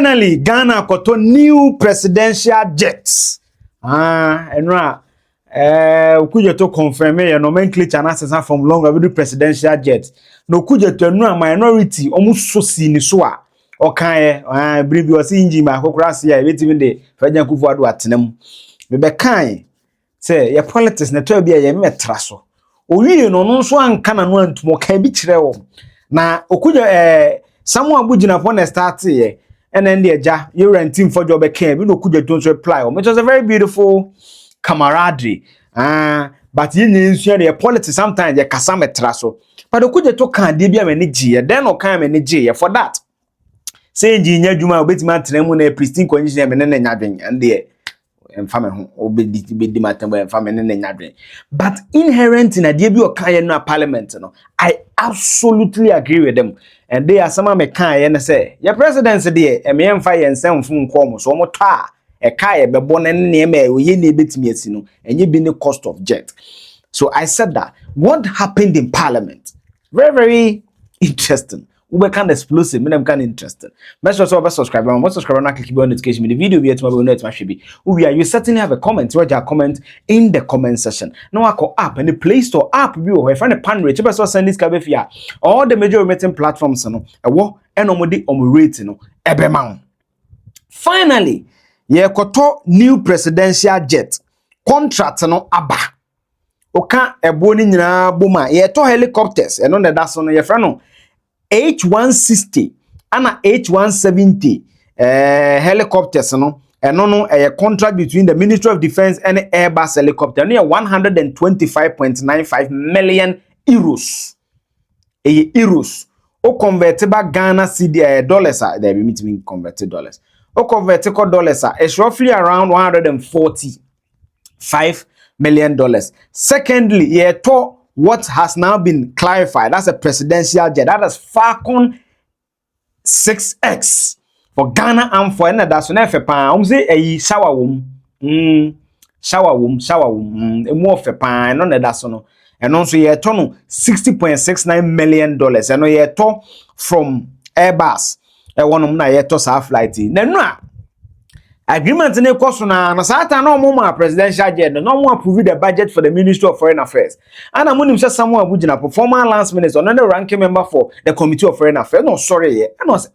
Finally, Ghana got a new presidential jets. Okudzeto confirm a nomenclature and from long ago presidential jets. No Okudzeto no minority almost so seen so a okay brief was inji ma kokras here even the President Kufuor atenem me be kan say your politics na to bia ye metra so owie no so anka na no antumo kan bi kire wo na Okudzeto Samuel Okudzeto na start here and then the ja you renting for job can we no Okudzeto reply which was a very beautiful camaraderie. But you need to politics sometimes you kasa metra so. But Okudzeto kan de bia manage then no kan manage for that. Say engineer Juma obetima atremu na pristine condition me ne nyadwen and there emfa me ho obedi matembo emfa me ne nyadwen. But inherent in ade bi o kan no parliament no, I absolutely agree with them. And they are some me kan say your presidency there me emfa ye nsem fu nkom so mo ta e kai be bonen ne me ye ne betimi asi no enye bi ne cost of jet. So I said that what happened in parliament very very interesting. We can explosive, me can interesting. Make sure to subscribe and subscribe and click on notification. The video be tomorrow no it be. You certainly have a comment. Write your comment in the comment section. Now I call app and the Play Store app view if find a pan rate. If send this kabefia all the major rating platforms no. Ewo enomodi rate no ebema. Finally, ye koto new presidential jet contract no aba. Oka ebo ni nyina boma ye to helicopters eno na da so no ye fra no H160 and H170 helicopters no a contract between the Ministry of Defense and Airbus helicopter near 125.95 million euros. Euros. O convertible Ghana CD dollars there be meeting converted dollars. O convertible dollars is roughly around 145 million dollars. Secondly, to what has now been clarified, that's a presidential jet. That is Falcon 6X for Ghana and for another. So now for pan, say a shower room, a more for pan, no that so no. And also ye tono $60.69 million. And ye to from Airbus. I want to ye to sa flight. Then agreement in a cost na sata no more presidential jet no more approve the budget for the Ministry of Foreign Affairs. And I'm going to Samuel Okudzeto former lance minister another ranking member for the Committee of Foreign Affairs. No sorry, and was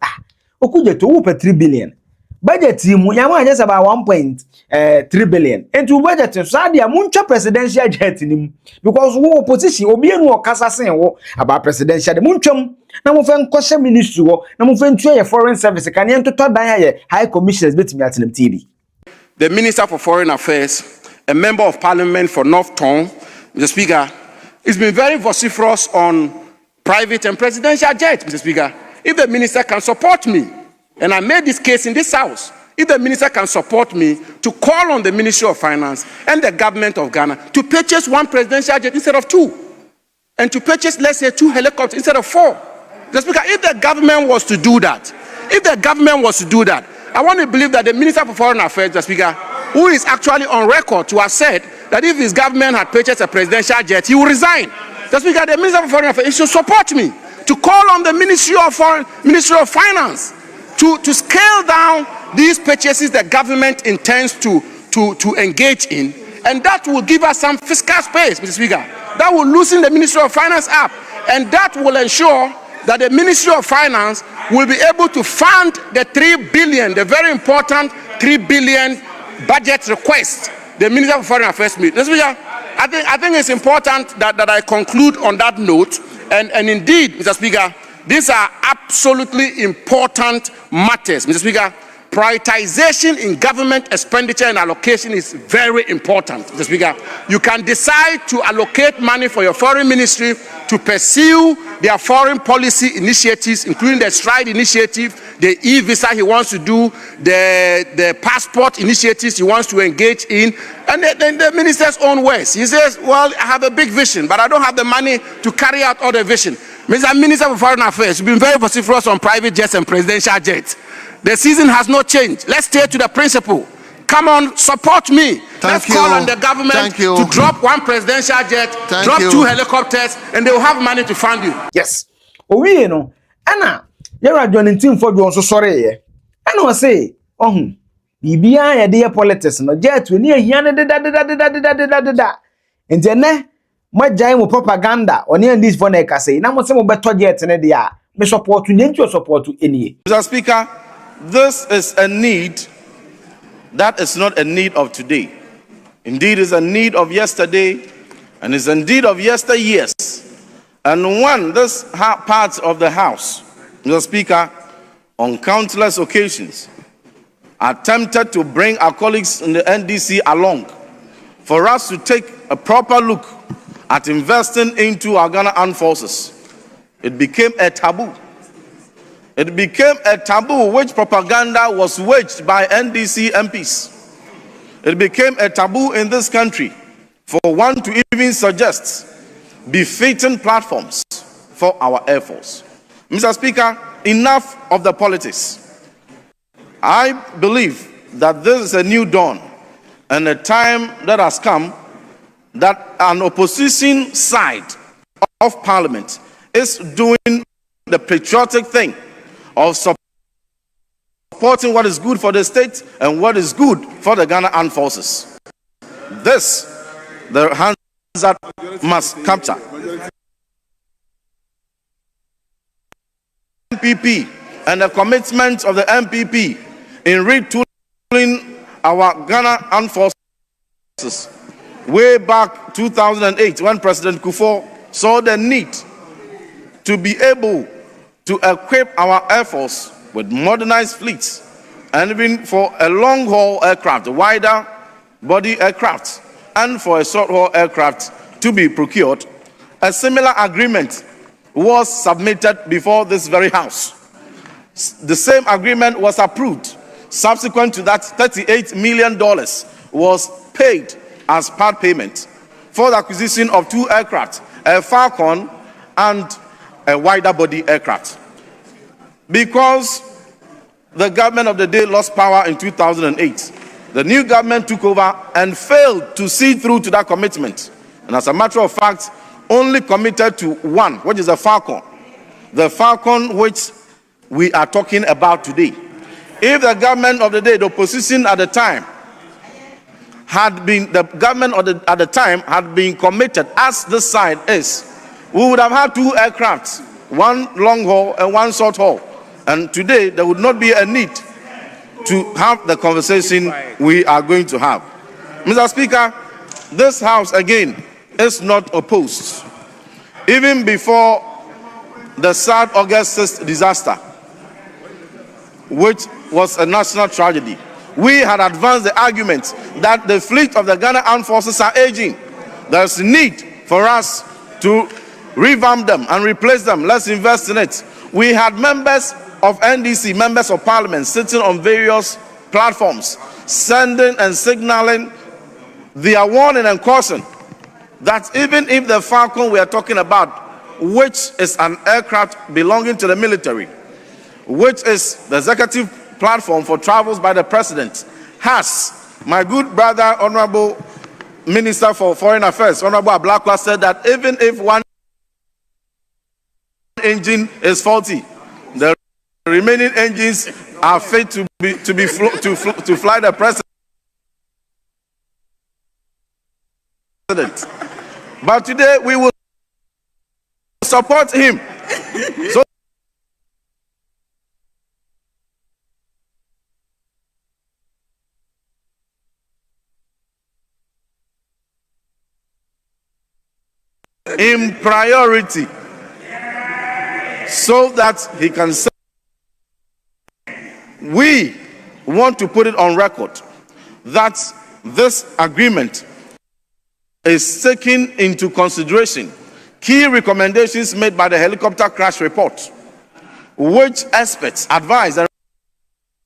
Okudzeto who pay 3 billion. Budget team yama just about 1.3 billion. And to budget so dia muncha presidential jet nim because who opposition obi enu okasa sen wo about presidential de muncham na mo fen kwose ministry wo na mo fen tue foreign service kan yen toto dan ye high commissioners betimi atenem TV. The Minister for Foreign Affairs, a member of Parliament for North Tongue, Mr. Speaker, has been very vociferous on private and presidential jets, Mr. Speaker. If the minister can support me, and I made this case in this house, if the minister can support me to call on the Ministry of Finance and the government of Ghana to purchase 1 presidential jet instead of 2, and to purchase, let's say, 2 helicopters instead of 4. Mr. Speaker, if the government was to do that, I want to believe that the Minister for Foreign Affairs, Mr. Speaker, who is actually on record to have said that if his government had purchased a presidential jet, he would resign. Mr. Speaker, the Minister for Foreign Affairs should support me to call on the Ministry of Finance to scale down these purchases the government intends to engage in, and that will give us some fiscal space, Mr. Speaker. That will loosen the Ministry of Finance up, and that will ensure that the Ministry of Finance will be able to fund the 3 billion, the very important 3 billion budget request the Minister for Foreign Affairs made. Mr. Speaker, I think it's important that I conclude on that note, and indeed, Mr. Speaker, these are absolutely important matters. Mr. Speaker, prioritization in government expenditure and allocation is very important, Mr. Speaker. You can decide to allocate money for your foreign ministry to pursue their foreign policy initiatives, including the Stride initiative, the e-visa he wants to do, the passport initiatives he wants to engage in, and the minister's own words. He says, well, I have a big vision, but I don't have the money to carry out all the vision. Mr. Minister for Foreign Affairs, you've been very vociferous on private jets and presidential jets. The season has not changed. Let's stay to the principle. Come on, support me. Let's call on the government to drop 1 presidential jet, drop 2 helicopters, and they will have money to fund you. Yes. Oh, we know. Anna, you're a joining team for you also sorry. And I say, oh, Bibia ya de politics no jet we ni ehia ne da. Enti ene magyae mo propaganda oni and this for na ka say na mo se mo beto jet ne de a me support nyentu support enie. Mr. Speaker, this is a need that is not a need of today. Indeed, it's a need of yesterday, and it's indeed of yesteryears. And when this part of the House, Mr. Speaker, on countless occasions, attempted to bring our colleagues in the NDC along for us to take a proper look at investing into our Ghana Armed Forces, it became a taboo. It became a taboo which propaganda was waged by NDC MPs. It became a taboo in this country for one to even suggest befitting platforms for our Air Force. Mr. Speaker, enough of the politics. I believe that this is a new dawn and a time that has come that an opposition side of Parliament is doing the patriotic thing of supporting what is good for the state and what is good for the Ghana Armed Forces. This, the hands that must capture. NPP and the commitment of the NPP in retooling our Ghana Armed Forces way back 2008 when President Kufuor saw the need to be able to equip our Air Force with modernized fleets and even for a long-haul aircraft, a wider body aircraft, and for a short-haul aircraft to be procured. A similar agreement was submitted before this very House. The same agreement was approved. Subsequent to that, $38 million was paid as part payment for the acquisition of 2 aircraft, a Falcon and a wider body aircraft. Because the government of the day lost power in 2008, the new government took over and failed to see through to that commitment. And as a matter of fact, only committed to one, which is the Falcon. The Falcon which we are talking about today. If the government of the day, the opposition at the time, had been committed as this side is, we would have had 2 aircrafts, one long haul and one short haul. And today there would not be a need to have the conversation we are going to have. Mr. Speaker, this House again is not opposed. Even before the sad August 6th disaster, which was a national tragedy, we had advanced the argument that the fleet of the Ghana Armed Forces are aging. There's a need for us to revamp them and replace them. Let's invest in it. We had members of NDC, members of Parliament, sitting on various platforms, sending and signaling their warning and caution that even if the Falcon we are talking about, which is an aircraft belonging to the military, which is the executive platform for travels by the president, has, my good brother, Honorable Minister for Foreign Affairs, Honorable Ablakwa, said that even if one engine is faulty, the remaining engines are fit to fly the president. But today we will support him. So in priority, so that he can say, we want to put it on record that this agreement is taking into consideration key recommendations made by the helicopter crash report, which experts advised and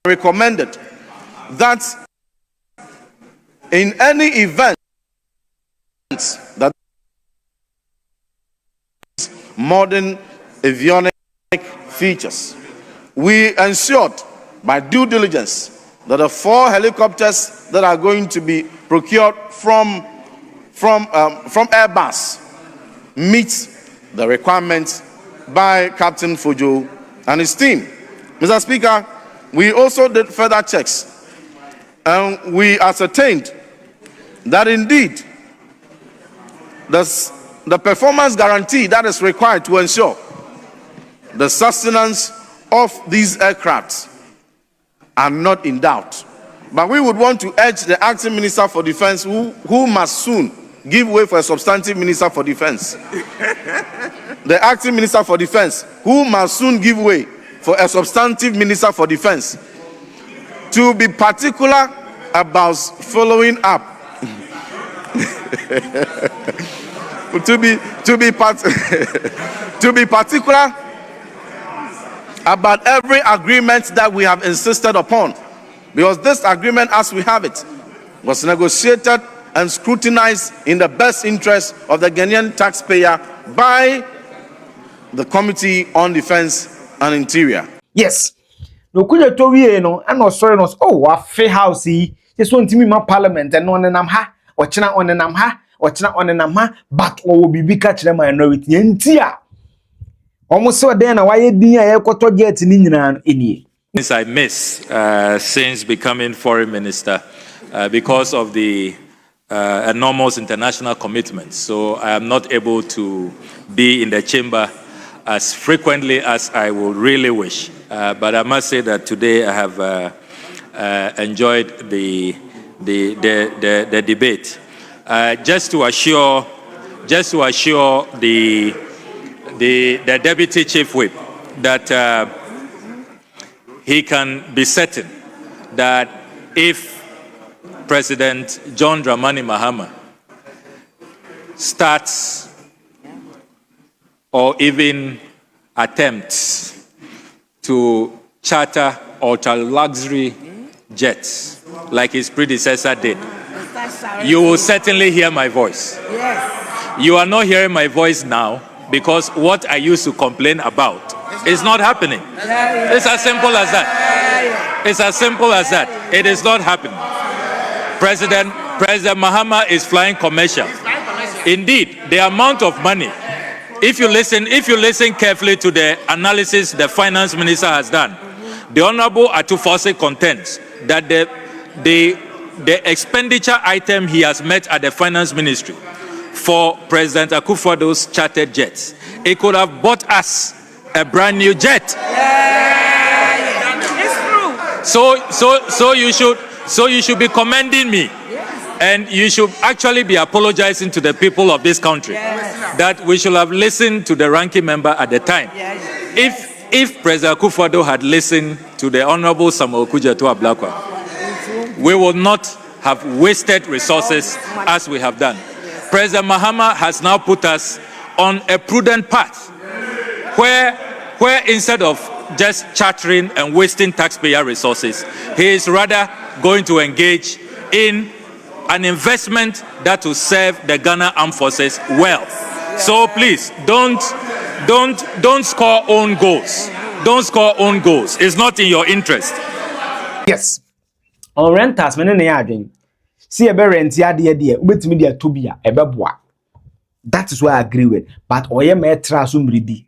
recommended that in any event that modern avionic features, we ensured by due diligence that the 4 helicopters that are going to be procured from Airbus meet the requirements by Captain Fujo and his team. Mr. Speaker, we also did further checks, and we ascertained that indeed the performance guarantee that is required to ensure the sustenance of these aircrafts are not in doubt. But we would want to urge the acting Minister for Defense, who must soon give way for a substantive Minister for Defense. The acting Minister for Defense, who must soon give way for a substantive Minister for Defense, to be particular about following up. to be particular about every agreement that we have insisted upon, because this agreement, as we have it, was negotiated and scrutinized in the best interest of the Ghanaian taxpayer by the Committee on Defense and Interior. Yes. No kuja to wie no and sorry no wa fe house yi so ntimi ma parliament no nenam ha ochina onenam ha but o bibi ka kire minority enti a omo se den na waye din a yekoto jet ni nyina enie. Since I miss since becoming foreign minister because of the enormous international commitments, so I am not able to be in the chamber as frequently as I would really wish. But I must say that today I have enjoyed the debate. Just to assure the Deputy Chief Whip that he can be certain that if President John Dramani Mahama starts or even attempts to charter ultra-luxury jets like his predecessor did, you will certainly hear my voice. Yes. You are not hearing my voice now because what I used to complain about is not happening. It's as simple as that. It's as simple as that. It is not happening. President Mahama is flying commercial. Indeed, the amount of money, if you listen carefully to the analysis the finance minister has done, the Honorable Atufose contends that the expenditure item he has met at the finance ministry for President Akufo-Addo's chartered jets, it could have bought us a brand new jet. It's true. So you should be commending me. And you should actually be apologizing to the people of this country that we should have listened to the ranking member at the time. If President Akufo-Addo had listened to the Honorable Samuel Okudzeto Ablakwa, we would not have wasted resources as we have done. President Mahama has now put us on a prudent path where instead of just chartering and wasting taxpayer resources, he is rather going to engage in an investment that will serve the Ghana Armed Forces well. So please, don't score own goals. Don't score own goals. It's not in your interest. Yes. On renters, men na yadwen. See a be rent ya de ubetimi de atobia ebeboa. That is what I agree with. But oye me tra so mridi.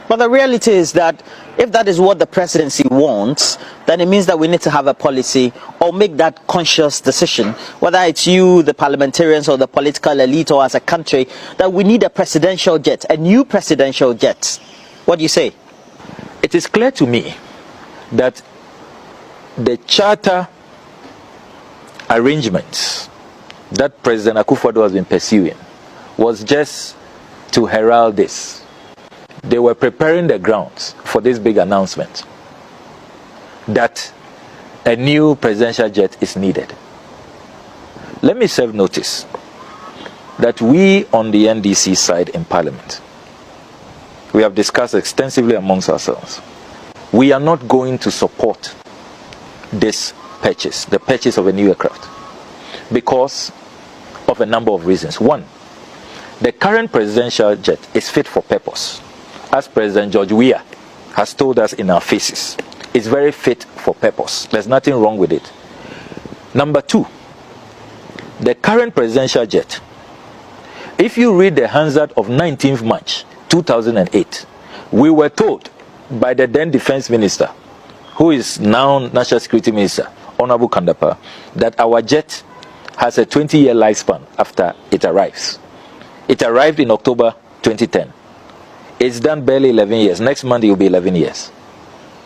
But the reality is that if that is what the presidency wants, then it means that we need to have a policy or make that conscious decision, whether it's you, the parliamentarians, or the political elite, or as a country, that we need a presidential jet, a new presidential jet. What do you say? It is clear to me that the charter arrangements that President Akufo-Addo has been pursuing was just to herald this. They were preparing the grounds for this big announcement that a new presidential jet is needed. Let me serve notice that we on the NDC side in Parliament, we have discussed extensively amongst ourselves. We are not going to support this purchase, the purchase of a new aircraft, because of a number of reasons. One, the current presidential jet is fit for purpose. As President George Weah has told us in our faces, it's very fit for purpose. There's nothing wrong with it. Number two, the current presidential jet, if you read the Hansard of 19th March 2008, we were told by the then Defense Minister who is now National Security Minister, Honorable Kandapa, that our jet has a 20-year lifespan after it arrives. It arrived in October 2010. It's done barely 11 years. Next month it will be 11 years.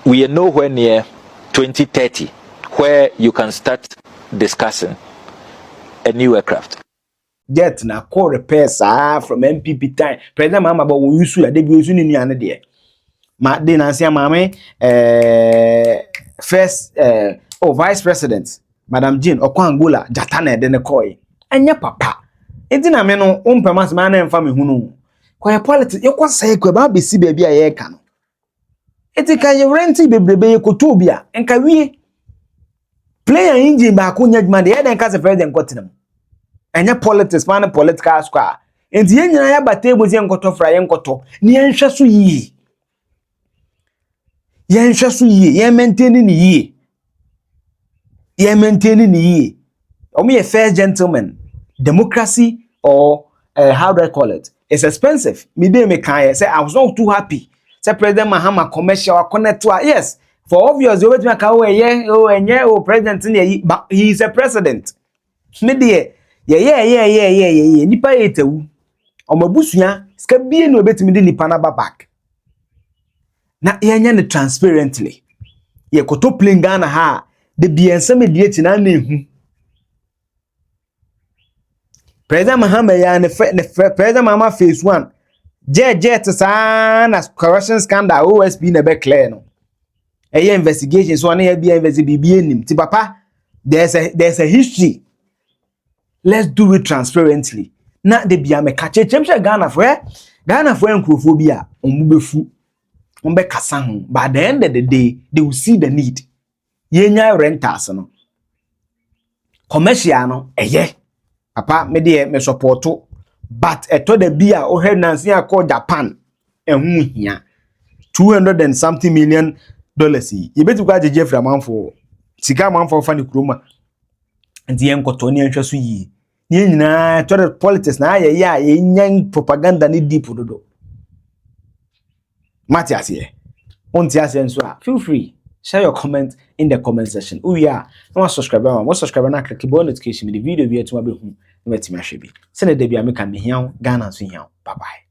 We are nowhere near 2030, where you can start discussing a new aircraft. Jet na core repairs from NPP time. President Mahama but we use ya debi use ni ane de. Ma de na sia mame first vice president Madam Jean Okwangola jata na de ne koi. Anya papa. Enti na me no umpemas ma na emfa me hunu. Kwa politics yekwa sai kwa ba be si baabi a ye ka no. Enti kan ye renti bebrebe ye koto bia enka wie. Player engine ba ko nya dwuma de ye den ka se president kotinam. Enya politics man political square. Enti ye nyina ya bata ebozi enkoto fra ye nkoto. Ni enhwe so yi. Ye enhwe so yi, ye maintain ni yi. Ye maintain ni yi. Omo ye fair gentleman. Democracy or how do I call it? It's expensive. Me dey me kan say I was not too happy. Say President Mahama commercial connect to yes. For obvious you wait me kan enye president but he is a president. Me dey yeah nipa etewu. Omabusua ska bie no betimi de nipa na back. Na yenya ne transparently. Ye koto playing Ghana ha de biensem edieti na na ehu. President Mahama ya ne President Mahama phase 1. Jet na corruption scandal OSP na be clear no. Eye investigation so na be investigate bi enim. Ti papa there's a history. Let's do it transparently. Na de bia me ka chechemhwe Ghana for enkrofo bi a ombefu. Ombe kasa ho. By the end of the day, they will see the need. Yenya renters no. Commercial no papa me de me supporto but eto da bia o head nansi akọ Japan ehun hia 200 and something million dollars yi betu kwa jeje amanfo sika amanfo fa ne kuroma nti enkoto ne enhwe so yi ne nyina to the politics na ye nyan propaganda ni deep dodo Matias here onti asenso a feel free share your comment in the comment section. No subscribe na click the bell notification the video bi etuma be hu na betimi ahwe bi. Sene da bia me ka me hian Ghana so hian. Bye bye.